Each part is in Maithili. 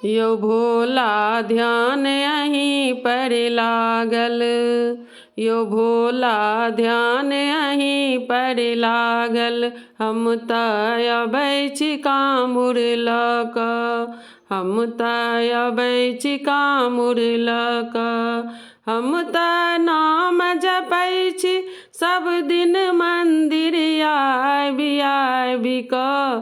यो भोला ध्यान अहीं पर लागल। यो भोला ध्यान अहीं पर लागल। हम तऽ अबै छी काँमुर लऽ कऽ। हम तऽ अबै छी काँमुर लऽ कऽ। हम तऽ नाम जपै छी सब दिन मंदिर आबि आबि कऽ।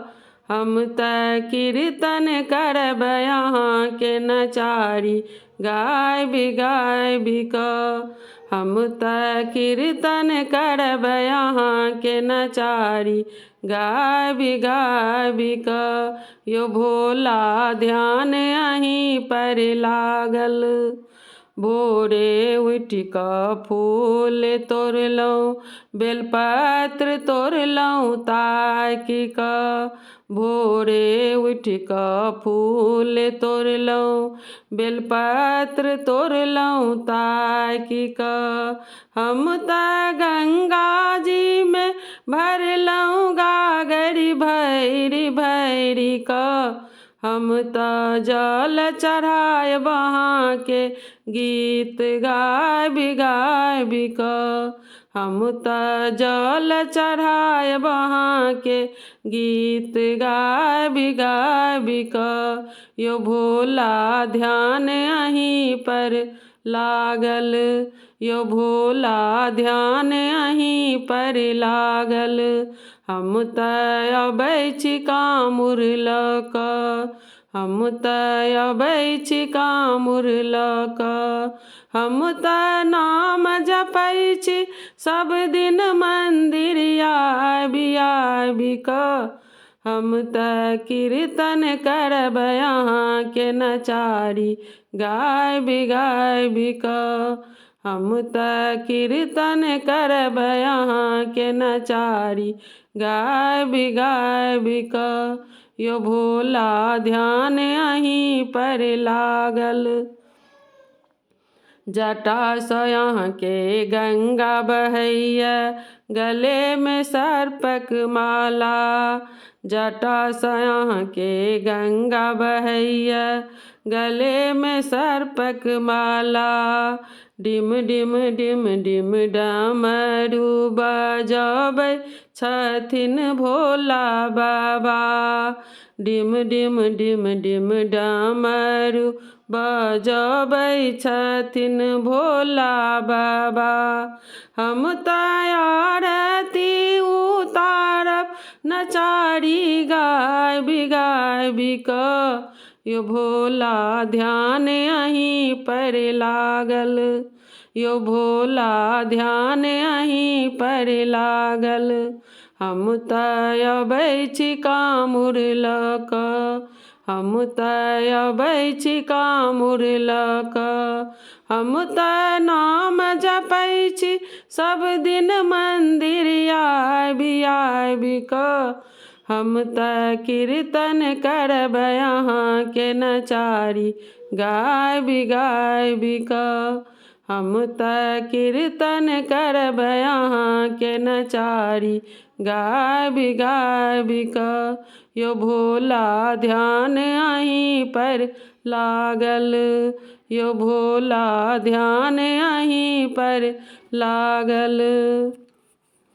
हम तऽ कीर्तन करब अहाँके नचारी गाबि गाबि कऽ। हम तऽ कीर्तन करब अहाँके नचारी गाबि गाबि कऽ। यो भोला ध्यान अहीं पर लागल। भोरे उठि कऽ फूल तोड़लहुँ, बेलपत्र तोड़लहुँ ताकि कऽ। भोरे उठि कऽ फूल तोड़लहुँ, बेलपत्र तोड़लहुँ ताकि कऽ। हम तऽ गंगा जी में भरलहुँ गागरि भरि भरि कऽ। हम तऽ जल चढ़ायब अहाँके गीत गाबि गाबि कऽ। हम तऽ जल चढ़ायब अहाँके गीत गाबि गाबि कऽ। यो भोला ध्यान अहीं पर लागल। यो भोला ध्यान अहीं पर लागल। हम तऽ अबै छी काँमुर लऽ कऽ। हम तऽ अबै छी काँमुर लऽ कऽ। हम तऽ नाम जपै छी सब दिन मंदिर आबि आबि कऽ। हम तऽ कीर्तन करब अहाँके नचारी गाबि गाबि कऽ। हम तऽ कीर्तन करब अहाँके नचारी गाबि गाबि कऽ। यो भोला ध्यान अहीं पर लागल। जटासँ अहाँके गंगा बहैया, गले में सर्पक माला। जटासँ अहाँके गंगा बहैया, गले में सर्पक माला। डिम डिम डिम डिम डमरू बजबै छथिन भोला बाबा। डिम डिम डिम डिम डमरू बजबै छथिन भोला बाबा। हम तऽ आरती उतारब नचारी गाबि गाबि कऽ। यो भोला ध्यान अहीं पर लागल। यो भोला ध्यान अहीं पर लागल। हम तऽ अबै छी काँमुर लऽ कऽ। हम तऽ अबै छी काँमुर लऽ कऽ। हम तऽ नाम जपै छी सब दिन मंदिर आबि आबि कऽ। हम तऽ कीर्तन करब अहाँके नचारी गाबि गाबि कऽ। हम तऽ कीर्तन करब अहाँके नचारी गाबि गाबि कऽ। यो भोला ध्यान अहीं पर लागल। यो भोला ध्यान अहीं पर लागल।